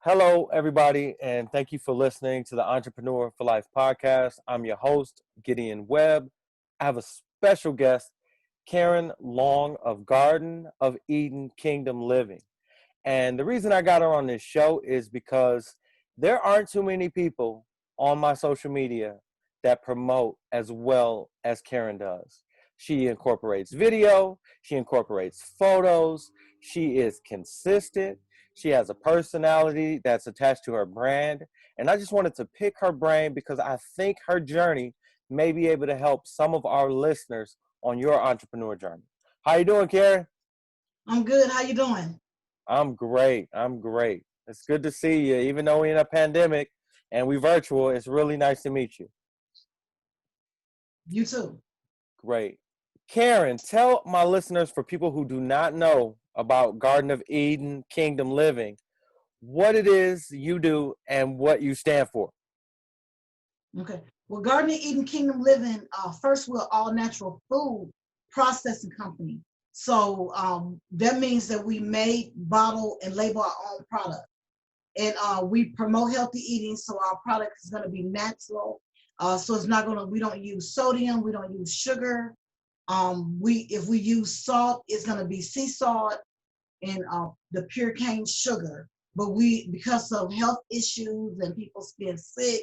Hello, everybody, and thank you for listening to the Entrepreneur for Life podcast. I'm your host, Gideon Webb. I have a special guest, Karen Long of Garden of Eden Kingdom Living. And the reason I got her on this show is because there aren't too many people on my social media that promote as well as Karen does. She incorporates video, she incorporates photos, she is consistent, she has a personality that's attached to her brand. And I just wanted to pick her brain because I think her journey may be able to help some of our listeners on your entrepreneur journey. How you doing, Karen? I'm good. How you doing? I'm great. I'm great. It's good to see you. Even though we're in a pandemic and we virtual, it's really nice to meet you. You too. Great. Karen, tell my listeners, for people who do not know about Garden of Eden Kingdom Living, what it is you do and what you stand for. Okay. Well, Garden of Eden Kingdom Living, first we're all natural food processing company. So that means that we make, bottle, and label our own product. And we promote healthy eating, so our product is going to be natural. So it's not going to, we don't use sodium, we don't use sugar. If we use salt, it's going to be sea salt and the pure cane sugar. But because of health issues and people being sick,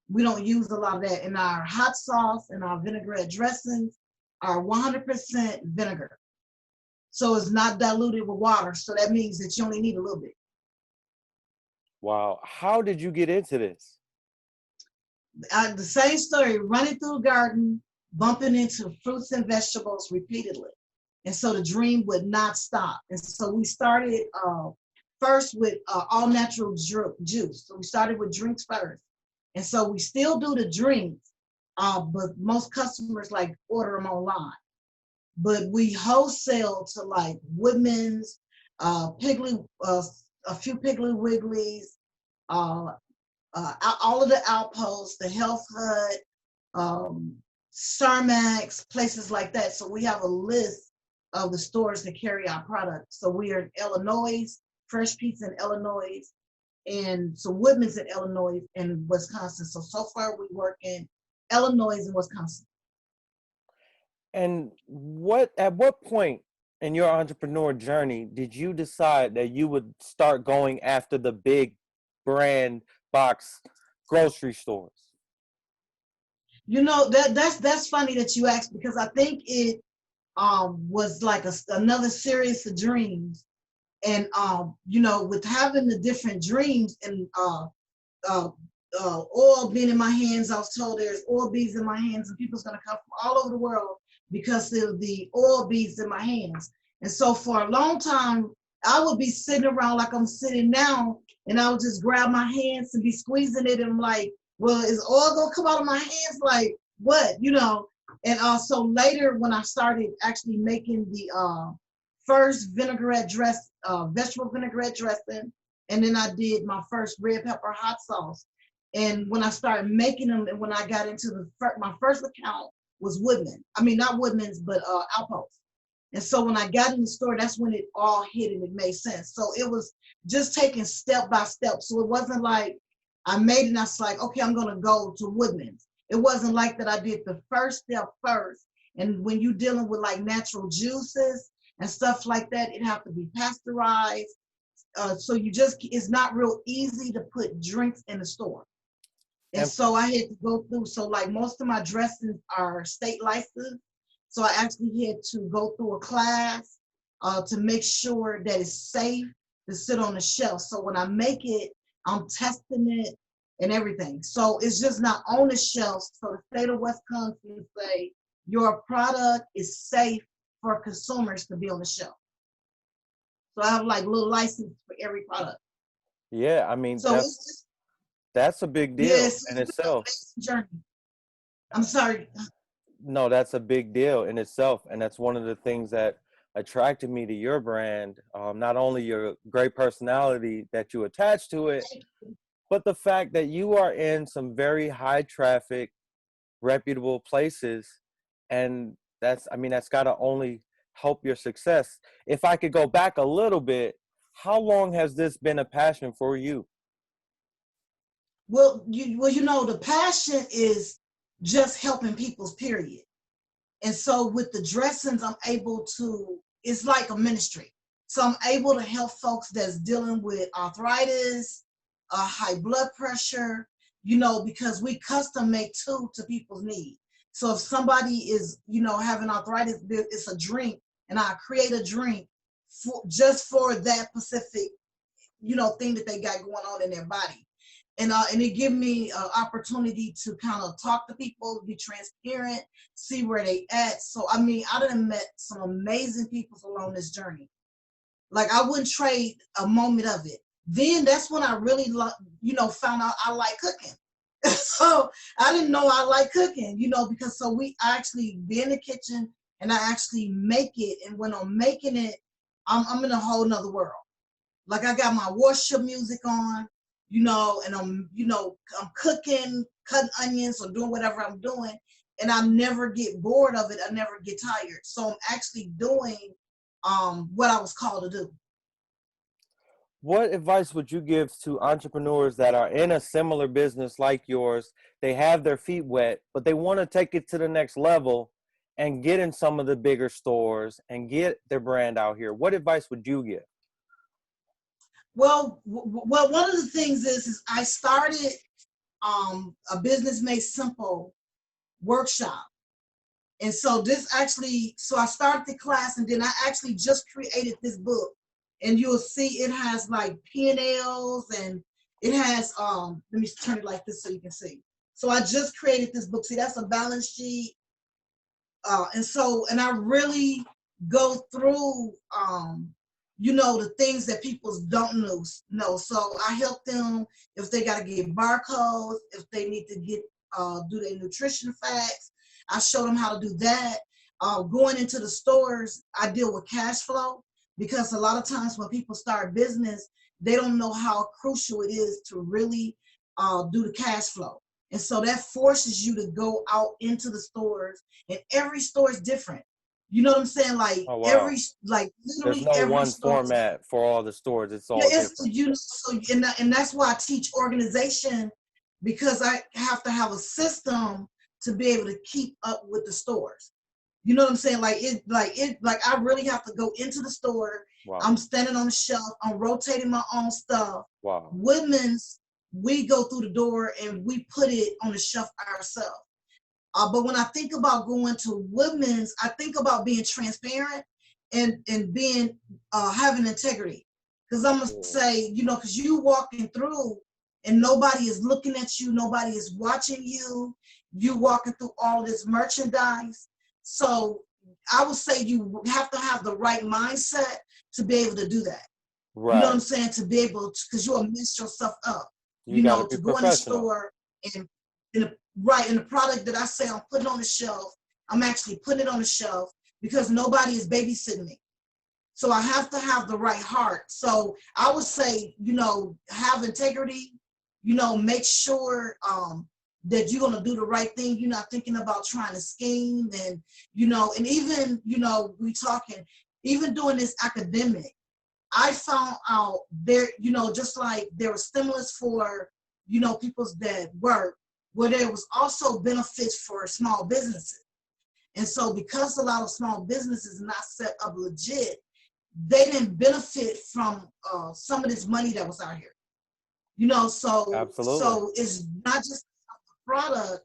we don't use a lot of that. And our hot sauce and our vinaigrette dressings are 100% vinegar. So it's not diluted with water. So that means that you only need a little bit. Wow. How did you get into this? The same story, running through the garden, bumping into fruits and vegetables repeatedly. And so the dream would not stop. And so we started first with all natural juice. So we started with drinks first. And so we still do the drinks, but most customers like order them online. But we wholesale to like Woodman's, a few Piggly Wigglies, all of the outposts, the Health Hut, Starmax, places like that. So we have a list of the stores that carry our product. So we are in Illinois, Fresh Pizza in Illinois, and so Woodman's in Illinois and Wisconsin. So far we work in Illinois and Wisconsin. And at what point in your entrepreneur journey did you decide that you would start going after the big brand box grocery stores? You know, that's funny that you asked, because I think it was like another series of dreams. And with having the different dreams and oil being in my hands, I was told there's oil beads in my hands and people's gonna come from all over the world because of the oil beads in my hands. And so for a long time, I would be sitting around like I'm sitting now, and I would just grab my hands and be squeezing it, and I'm like, well, is oil gonna come out of my hands? Like what, And so later, when I started actually making the first vinaigrette vegetable vinaigrette dressing, and then I did my first red pepper hot sauce. And when I started making them, and when I got into my first account was Woodman. I mean, not Woodman's, but Outpost. And so when I got in the store, that's when it all hit and it made sense. So it was just taking step by step. So it wasn't like I made it and I was like, okay, I'm going to go to Woodman's. It wasn't like that. I did the first step first. And when you're dealing with like natural juices and stuff like that, it have to be pasteurized. So it's not real easy to put drinks in the store. And so I had to go through, so like most of my dressings are state licensed. So I actually had to go through a class to make sure that it's safe to sit on the shelf. So when I make it, I'm testing it and everything. So it's just not on the shelf. So the state of Wisconsin say your product is safe for consumers to be on the shelf. So I have like little license for every product. Yeah, I mean, so that's a big deal in itself. Journey. I'm sorry. No, that's a big deal in itself. And that's one of the things that attracted me to your brand. Not only your great personality that you attach to it, but the fact that you are in some very high traffic, reputable places. And that's got to only help your success. If I could go back a little bit, how long has this been a passion for you? The passion is just helping people's period. And so with the dressings, I'm able to, it's like a ministry. So I'm able to help folks that's dealing with arthritis, high blood pressure, because we custom make too to people's needs. So if somebody is, having arthritis, it's a drink, and I create a drink just for that specific, thing that they got going on in their body. And it give me an opportunity to kind of talk to people, be transparent, see where they at. So I mean, I done met some amazing people along this journey. Like I wouldn't trade a moment of it. Then that's when I really, found out I like cooking. So I didn't know I like cooking, because I actually be in the kitchen and I actually make it. And when I'm making it, I'm in a whole nother world. Like I got my worship music on, and I'm cooking, cutting onions or doing whatever I'm doing. And I never get bored of it. I never get tired. So I'm actually doing what I was called to do. What advice would you give to entrepreneurs that are in a similar business like yours? They have their feet wet, but they want to take it to the next level and get in some of the bigger stores and get their brand out here. What advice would you give? Well, one of the things is I started a Business Made Simple workshop. And so I started the class, and then I actually just created this book. And you'll see it has like P&Ls, and it has, let me turn it like this so you can see. So I just created this book. See, that's a balance sheet. And I really go through, the things that people don't know. So I help them if they got to get barcodes, if they need to do their nutrition facts. I show them how to do that. Going into the stores, I deal with cash flow, because a lot of times when people start business, they don't know how crucial it is to really do the cash flow. And so that forces you to go out into the stores, and every store is different. You know what I'm saying? Like Oh, wow. Literally There's no every one store. format for all the stores. It's Yeah, all different. and that's why I teach organization, because I have to have a system to be able to keep up with the stores. You know what I'm saying? Like I really have to go into the store. Wow. I'm standing on the shelf. I'm rotating my own stuff. Wow. Women's, we go through the door and we put it on the shelf ourselves. But when I think about going to women's, I think about being transparent and being having integrity. Because I'm gonna say, because you walking through and nobody is looking at you, nobody is watching you. You walking through all this merchandise. So I would say you have to have the right mindset to be able to do that. Right. You know what I'm saying? To be able to, because you'll mess yourself up. You got to be to go in the professional. store and in the product that I say I'm putting on the shelf, I'm actually putting it on the shelf because nobody is babysitting me. So I have to have the right heart. So I would say, have integrity, make sure that you're going to do the right thing. You're not thinking about trying to scheme and even, we talking, even doing this academic, I found out there, just like there was stimulus for, people's that work, where there was also benefits for small businesses. And so because a lot of small businesses are not set up legit, they didn't benefit from some of this money that was out here. Absolutely. So it's not just a product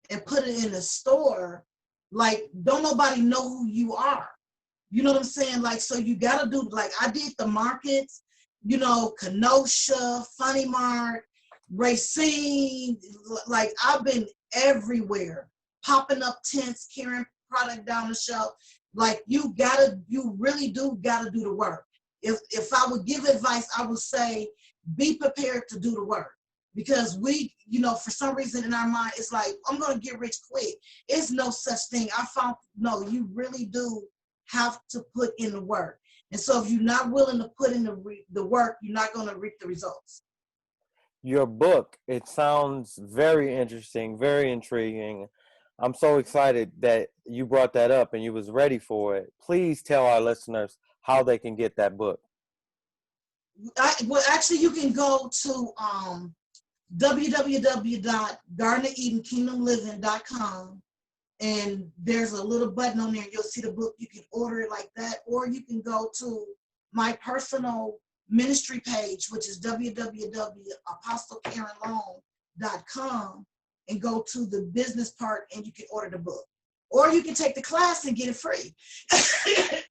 and put it in a store. Like, don't nobody know who you are. You know what I'm saying? Like, so you got to do, like, I did the markets, Kenosha, Funny Mart, Racine. Like, I've been everywhere, popping up tents, carrying product down the shelf. Like, you really do got to do the work. If I would give advice, I would say, be prepared to do the work. Because we, for some reason in our mind, it's like, I'm going to get rich quick. It's no such thing. I found, no, you really do have to put in the work. And so if you're not willing to put in the work, you're not going to reap the results. Your book, it sounds very interesting, very intriguing. I'm so excited that you brought that up and you was ready for it. Please tell our listeners how they can get that book. Well, actually, you can go to www.gardenedenkingdomliving.com, and there's a little button on there. You'll see the book. You can order it like that, or you can go to my personal ministry page, which is www.apostlekarenlong.com, and go to the business part, and you can order the book. Or you can take the class and get it free.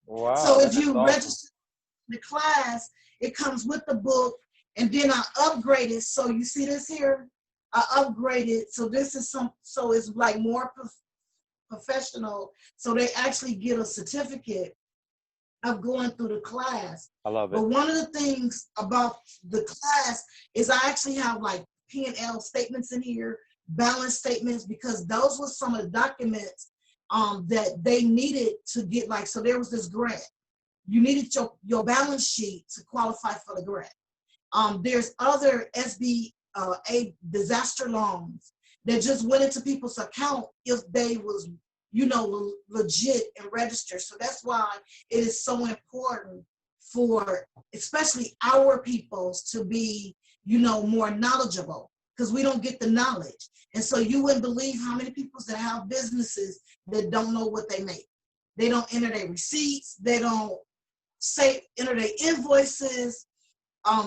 Wow, So if that's you awesome. register the class, it comes with the book, and then I upgrade it. So you see this here? I upgraded. So this is so it's like more professional. So they actually get a certificate of going through the class. I love it. But one of the things about the class is I actually have like P&L statements in here, balance statements, because those were some of the documents that they needed to get. Like, so there was this grant. You needed your balance sheet to qualify for the grant. There's other SBA disaster loans that just went into people's account if they was, legit and registered. So that's why it is so important for especially our peoples to be, more knowledgeable, because we don't get the knowledge. And so you wouldn't believe how many people that have businesses that don't know what they make. They don't enter their receipts. They don't enter their invoices.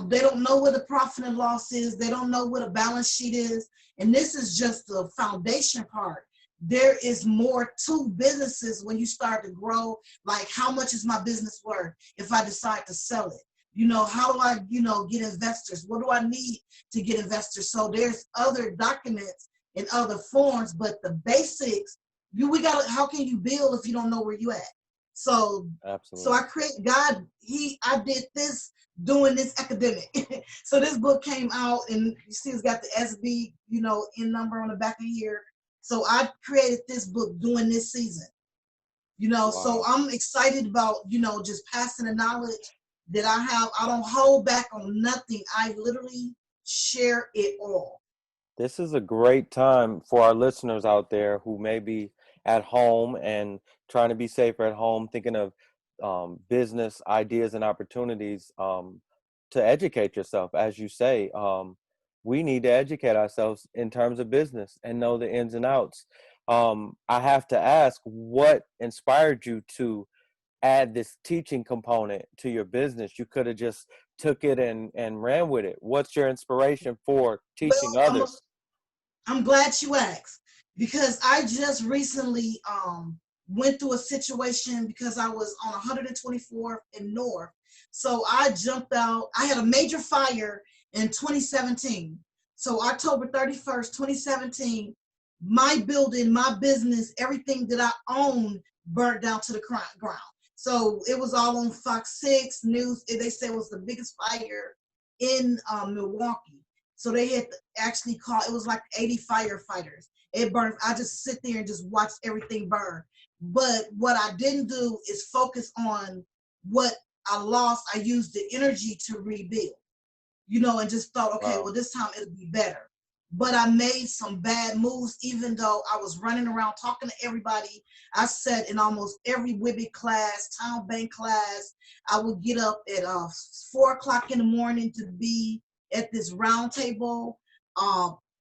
They don't know what a profit and loss is. They don't know what a balance sheet is. And this is just the foundation part. There is more to businesses when you start to grow. Like, how much is my business worth if I decide to sell it? How do I, get investors? What do I need to get investors? So there's other documents and other forms, but the basics, how can you build if you don't know where you at? So, Absolutely. so I I did this doing this academic. So this book came out, and you see it's got the SB, in number on the back of here. So I created this book during this season, Wow. So I'm excited about, just passing the knowledge that I have. I don't hold back on nothing. I literally share it all. This is a great time for our listeners out there who may be at home and trying to be safer at home, thinking of business ideas and opportunities, to educate yourself. As you say, we need to educate ourselves in terms of business and know the ins and outs. I have to ask, what inspired you to add this teaching component to your business? You could have just took it and ran with it. What's your inspiration for teaching Well, others? I'm glad you asked, because I just recently went through a situation because I was on 124th and North. So I jumped out. I had a major fire in 2017. So October 31st, 2017, my building, my business, everything that I owned burnt down to the ground. So it was all on Fox 6 News. They said it was the biggest fire in Milwaukee. So they had to actually call, it was like 80 firefighters. It burned. I just sit there and just watch everything burn. But what I didn't do is focus on what I lost. I used the energy to rebuild, and just thought, okay, Wow. well, this time it'll be better. But I made some bad moves, even though I was running around talking to everybody. I sat in almost every WIBIT class, town bank class. I would get up at 4 o'clock in the morning to be at this round table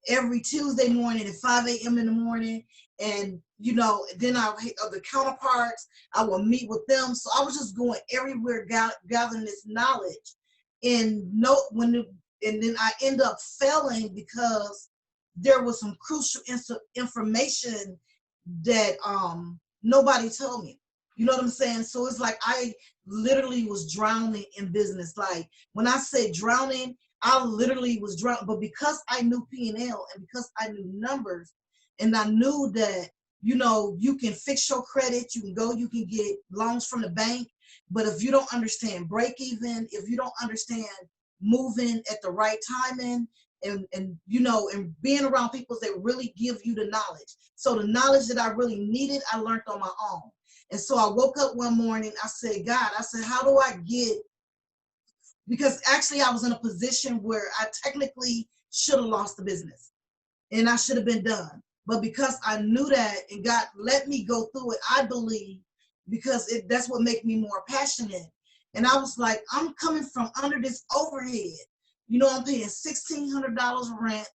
every Tuesday morning at 5 a.m. in the morning. And, then the counterparts, I would meet with them. So I was just going everywhere, gathering this knowledge. And then I end up failing because there was some crucial information that nobody told me. You know what I'm saying? So it's like I literally was drowning in business. Like, when I say drowning, I literally was drowning. But because I knew P&L and because I knew numbers, and I knew that, you can fix your credit, you can get loans from the bank. But if you don't understand break even, if you don't understand moving at the right timing, and being around people that really give you the knowledge. So the knowledge that I really needed, I learned on my own. And so I woke up one morning, I said, God, how do I get, because actually I was in a position where I technically should have lost the business and I should have been done. But because I knew that and God let me go through it, I believe, because that's what makes me more passionate. And I was like, I'm coming from under this overhead. I'm paying $1,600 rent.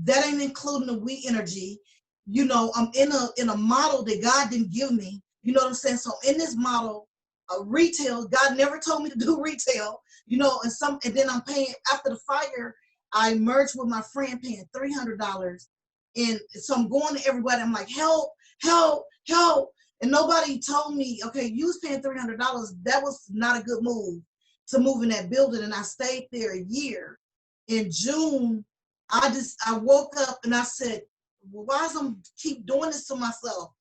That ain't including the we energy. You know, I'm in a model that God didn't give me. You know what I'm saying? So in this model of retail, God never told me to do retail. You know, and then I'm paying after the fire. I merged with my friend paying $300, and so I'm going to everybody. I'm like, help, help, help, and nobody told me, okay, you was paying $300. That was not a good move to move in that building, and I stayed there a year. In June, I woke up and I said, well, why does I keep doing this to myself?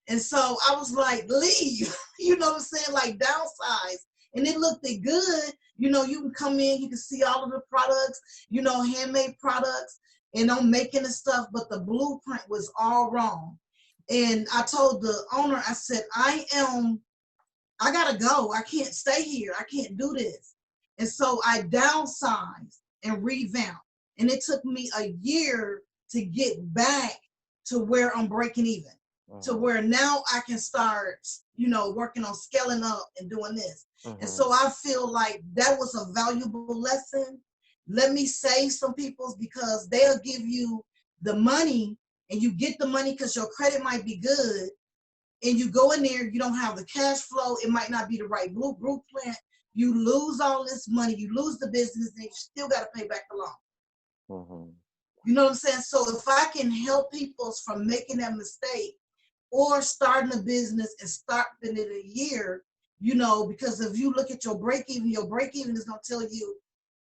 And so I was like, leave, you know what I'm saying? Like downsize. And it looked good. You know, you can come in, you can see all of the products, you know, handmade products, and I'm making the stuff, but the blueprint was all wrong. And I told the owner, I said, I gotta go. I can't stay here. I can't do this. And so I downsized and revamped. And it took me a year to get back to where I'm breaking even, to where now I can start, you know, working on scaling up and doing this. And so I feel like that was a valuable lesson. Let me save some people's, because they'll give you the money and you get the money because your credit might be good, and you go in there, you don't have the cash flow, it might not be the right blueprint, you lose all this money, you lose the business, and you still got to pay back the loan. You know what I'm saying? So if I can help people from making that mistake or starting a business and starting it a year, you know, because if you look at your break even is going to tell you,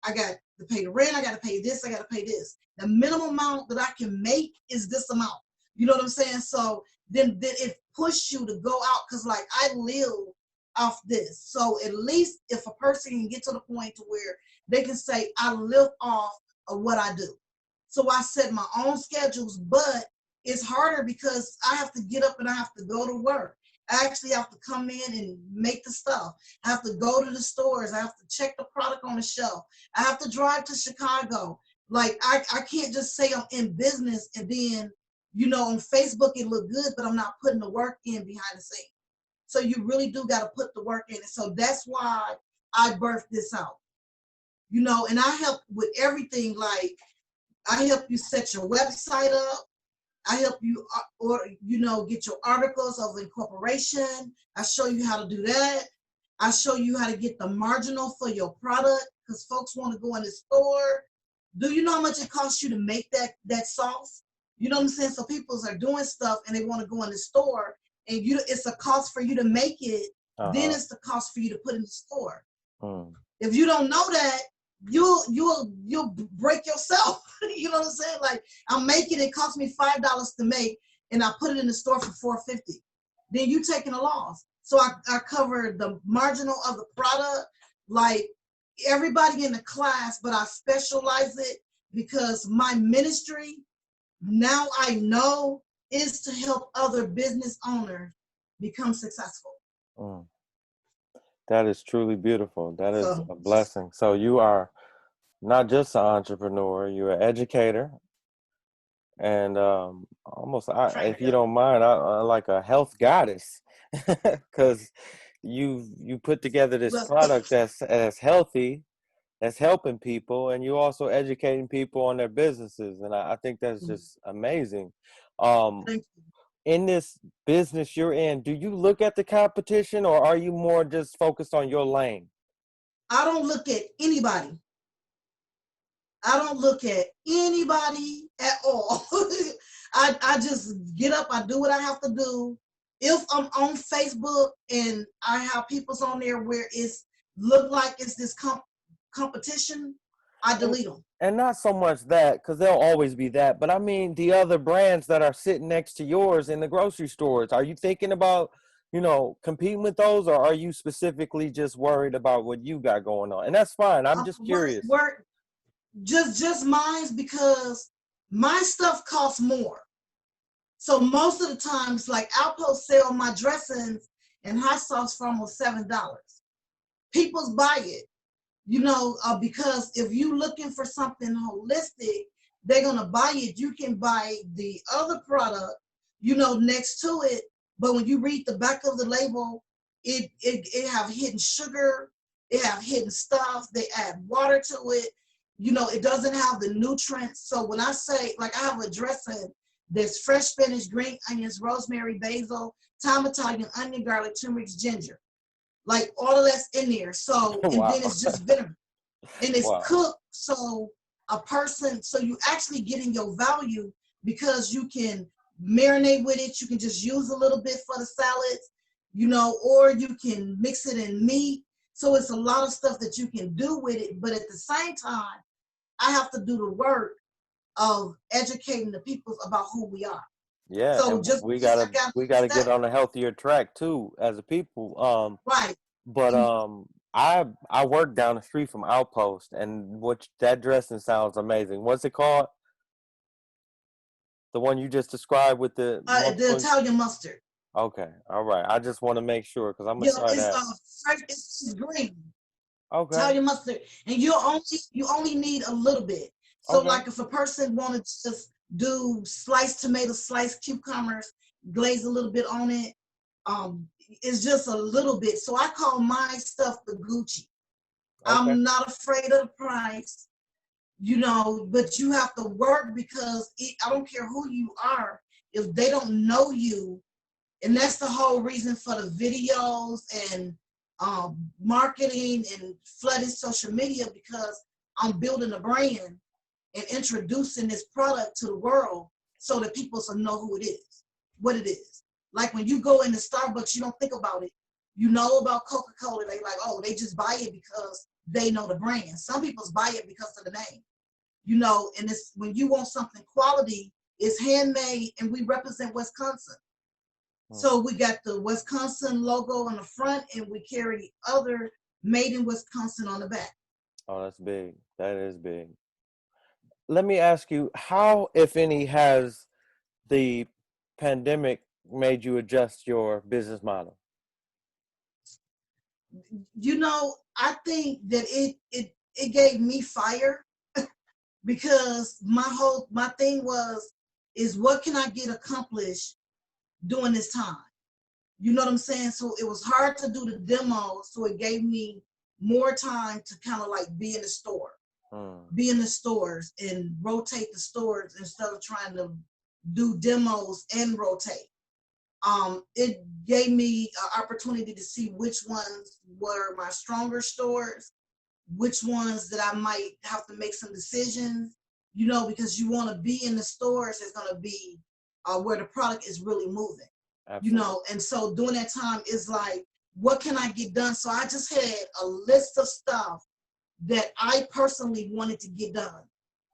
I got to pay the rent, I got to pay this, I got to pay this. The minimum amount that I can make is this amount. You know what I'm saying? So then it pushed you to go out, because like I live off this. So at least if a person can get to the point to where they can say, I live off of what I do. So I set my own schedules, but it's harder because I have to get up and I have to go to work. I actually have to come in and make the stuff. I have to go to the stores. I have to check the product on the shelf. I have to drive to Chicago. Like I can't just say I'm in business and then, you know, on Facebook it look good, but I'm not putting the work in behind the scenes. So you really do got to put the work in. And so that's why I birthed this out. You know, and I help with everything. Like I help you set your website up. I help you, get your articles of incorporation. I show you how to do that. I show you how to get the marginal for your product, because folks want to go in the store. Do you know how much it costs you to make that sauce? You know what I'm saying? So people are doing stuff and they want to go in the store, and it's a cost for you to make it. Then it's the cost for you to put in the store. If you don't know that, you'll break yourself. You know what I'm saying? Like I'm making it cost me $5 to make, and I put it in the store for $4.50. Then you taking a loss. So I cover the marginal of the product, like everybody in the class, but I specialize it because my ministry now I know is to help other business owners become successful. That is truly beautiful. That is a blessing. So you are not just an entrepreneur, you're an educator, and almost, if you don't mind, I like a health goddess, because you put together this product that's healthy, that's helping people, and you also educating people on their businesses, and I think that's just amazing. In this business you're in, do you look at the competition, or are you more just focused on your lane? I don't look at anybody. I don't look at anybody at all. I just get up, I do what I have to do. If I'm on Facebook and I have people's on there where it's look like it's this competition, I delete them. And not so much that, because there'll always be that, but I mean the other brands that are sitting next to yours in the grocery stores. Are you thinking about, competing with those, or are you specifically just worried about what you got going on? And that's fine. I'm just curious. Just mine, because my stuff costs more. So most of the times, like Outpost sell my dressings and hot sauce for almost $7. People buy it, because if you're looking for something holistic, they're gonna buy it. You can buy the other product, next to it, but when you read the back of the label, it have hidden sugar, it have hidden stuff. They add water to it. You know, it doesn't have the nutrients. So when I say, like, I have a dressing, there's fresh spinach, green onions, rosemary, basil, thyme, Italian, onion, garlic, turmeric, ginger. Like, all of that's in there. So, and then Wow. it's just vinegar. And it's Wow. cooked, so so you actually getting your value, because you can marinate with it. You can just use a little bit for the salads, you know, or you can mix it in meat. So it's a lot of stuff that you can do with it. But at the same time, I have to do the work of educating the people about who we are. Yeah, So and just we because gotta I got we this gotta get step, on a healthier track too as a people. right? But And I work down the street from Outpost, and that dressing sounds amazing. What's it called? The one you just described with the the multiple. Italian mustard. Okay, all right. I just want to make sure because I'm gonna Yeah, try it's that. fresh. It's green. Okay, Italian mustard, and you only need a little bit. So okay, like if a person wanted to just do sliced tomatoes, sliced cucumbers, glaze a little bit on it, it's just a little bit. So I call my stuff the Gucci. okay. I'm not afraid of the price, you know, but you have to work, because I don't care who you are, if they don't know you. And that's the whole reason for the videos and marketing and flooding social media, because I'm building a brand and introducing this product to the world so that people will know who it is, what it is. Like when you go into Starbucks, you don't think about it. You know about Coca-Cola, they like, oh, they just buy it because they know the brand. Some people buy it because of the name, you know, and it's when you want something quality, it's handmade, and we represent Wisconsin. Hmm. So we got the Wisconsin logo on the front, and we carry other made in Wisconsin on the back. Oh, that's big. That is big. Let me ask you, how, if any, has the pandemic made you adjust your business model? You know, I think that it gave me fire, because my thing is what can I get accomplished during this time? You know what I'm saying? So it was hard to do the demo, so it gave me more time to kind of like be in the store, Hmm. be in the stores and rotate the stores instead of trying to do demos and rotate. It gave me an opportunity to see which ones were my stronger stores, which ones that I might have to make some decisions, you know, because you want to be in the stores that's going to be where the product is really moving, you Absolutely. know. And so during that time, it's like, what can I get done? So I just had a list of stuff that I personally wanted to get done.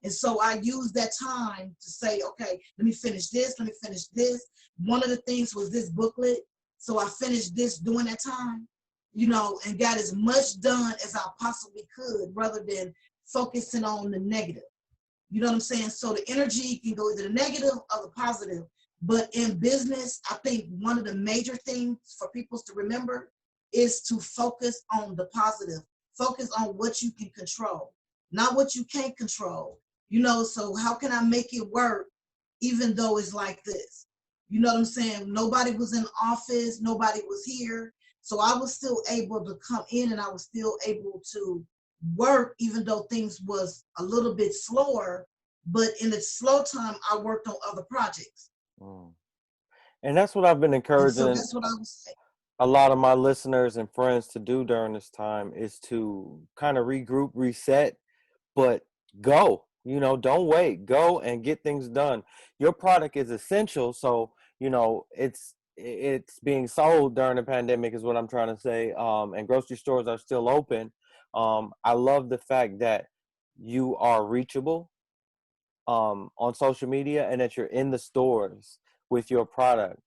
And so I used that time to say, okay, let me finish this, let me finish this. One of the things was this booklet. So I finished this during that time, you know, and got as much done as I possibly could rather than focusing on the negative. You know what I'm saying? So the energy can go either the negative or the positive. But in business, I think one of the major things for people to remember is to focus on the positive. Focus on what you can control, not what you can't control. You know, so how can I make it work even though it's like this? You know what I'm saying? Nobody was in office, nobody was here. So I was still able to come in, and I was still able to work even though things was a little bit slower. But in the slow time, I worked on other projects. Hmm. And that's what I've been And so encouraging that's what I was saying. a lot of my listeners and friends to do during this time, is to kind of regroup, reset, but go. Don't wait. Go and get things done. Your product is essential, so it's being sold during the pandemic, is what I'm trying to say. And grocery stores are still open. I love the fact that you are reachable on social media, and that you're in the stores with your product.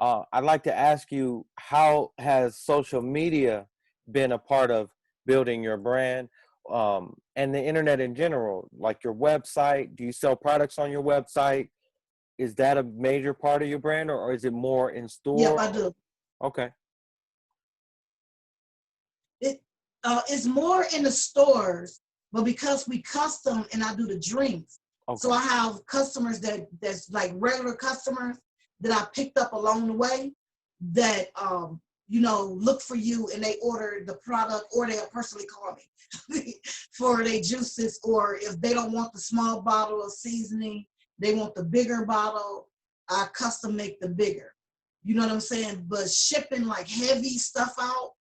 I'd like to ask you, how has social media been a part of building your brand, and the internet in general? Like your website, do you sell products on your website? Is that a major part of your brand, or is it more in Yep, store? I do. Okay, It it's more in the stores, but because we custom and I do the drinks, so okay, I have customers that's like regular customers that I picked up along the way that look for you and they order the product, or they'll personally call me for their juices, or if they don't want the small bottle of seasoning, they want the bigger bottle, I custom make the bigger. You know what I'm saying? But shipping like heavy stuff out,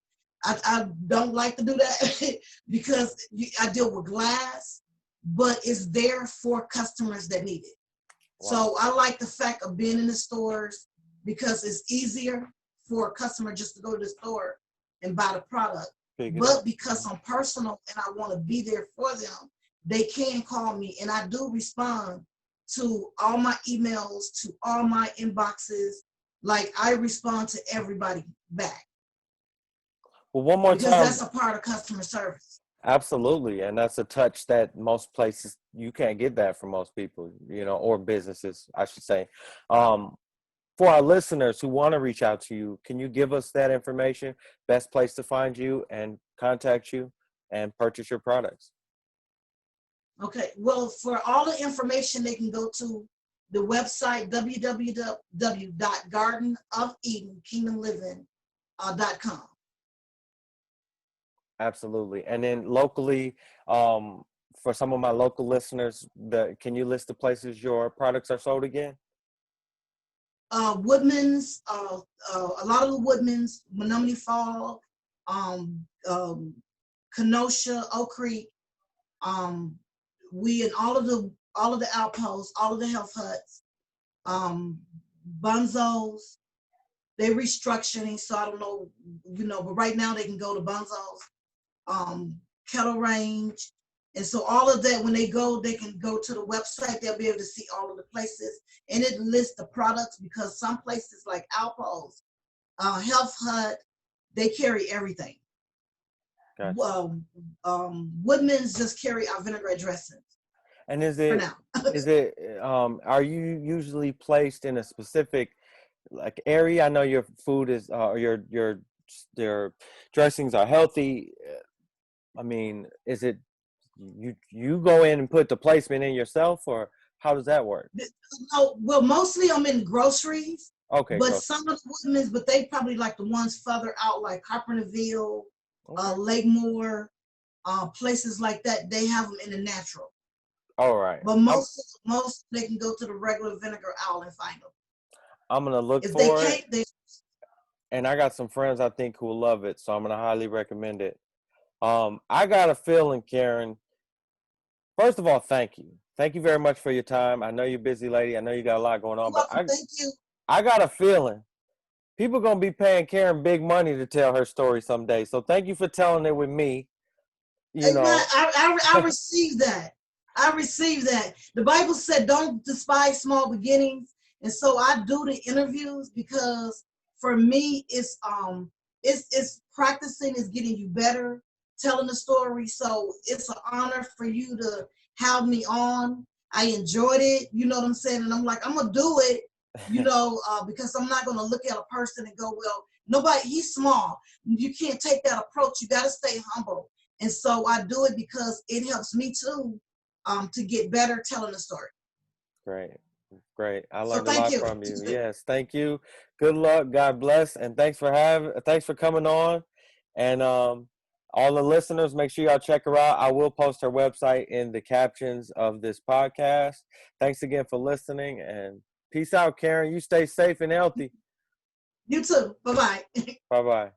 I don't like to do that because I deal with glass, but it's there for customers that need it. Wow. So I like the fact of being in the stores because it's easier for a customer just to go to the store and buy the product. But because I'm personal and I want to be there for them, they can call me, and I do respond to all my emails, to all my inboxes. Like, I respond to everybody back. Well, one more because time. That's a part of customer service. Absolutely. And that's a touch that most places, you can't get that from most people, or businesses, I should say. For our listeners who want to reach out to you, can you give us that information, best place to find you and contact you and purchase your products? Okay. Well, for all the information, they can go to the website, www.gardenofedenkingdomliving.com. Absolutely. And then locally, for some of my local listeners, can you list the places your products are sold again? Woodman's, a lot of the Woodman's, Menominee Fall, Kenosha, Oak Creek, we in all of the outposts, all of the health huts, Bunzo's. They're restructuring, so I don't know, but right now they can go to Bunzo's, Kettle Range. And so all of that, when they can go to the website, they'll be able to see all of the places. And it lists the products, because some places like Outpost, Health Hut, they carry everything. Gotcha. Woodman's just carry our vinaigrette dressings. And are you usually placed in a specific area? I know your food is, your dressings are healthy. I mean, is it, you go in and put the placement in yourself, or how does that work? No, well, mostly I'm in groceries. Okay. But some of the Woodman's, but they probably like the ones further out, like Carpenterville, Lake Moore, places like that. They have them in the natural. All right. But most they can go to the regular vinegar aisle and find them. I'm gonna look if for they it. Can't, and I got some friends I think who will love it, so I'm gonna highly recommend it. I got a feeling, Karen. First of all, thank you. Thank you very much for your time. I know you're a busy lady. I know you got a lot going on, but thank you. I got a feeling people gonna be paying Karen big money to tell her story someday. So thank you for telling it with me. I received that. I received that. The Bible said, "Don't despise small beginnings," and so I do the interviews because for me, it's practicing, is getting you better, telling the story. So it's an honor for you to have me on. I enjoyed it. You know what I'm saying? And I'm like, I'm gonna do it. Because I'm not gonna look at a person and go, well, he's small. You can't take that approach. You got to stay humble. And so I do it because it helps me too, to get better telling the story. Great. I learned a lot from you. Yes, thank you. Good luck. God bless. And thanks for coming on. And all the listeners, make sure y'all check her out. I will post her website in the captions of this podcast. Thanks again for listening, and peace out, Karen. You stay safe and healthy. You too. Bye-bye. Bye-bye.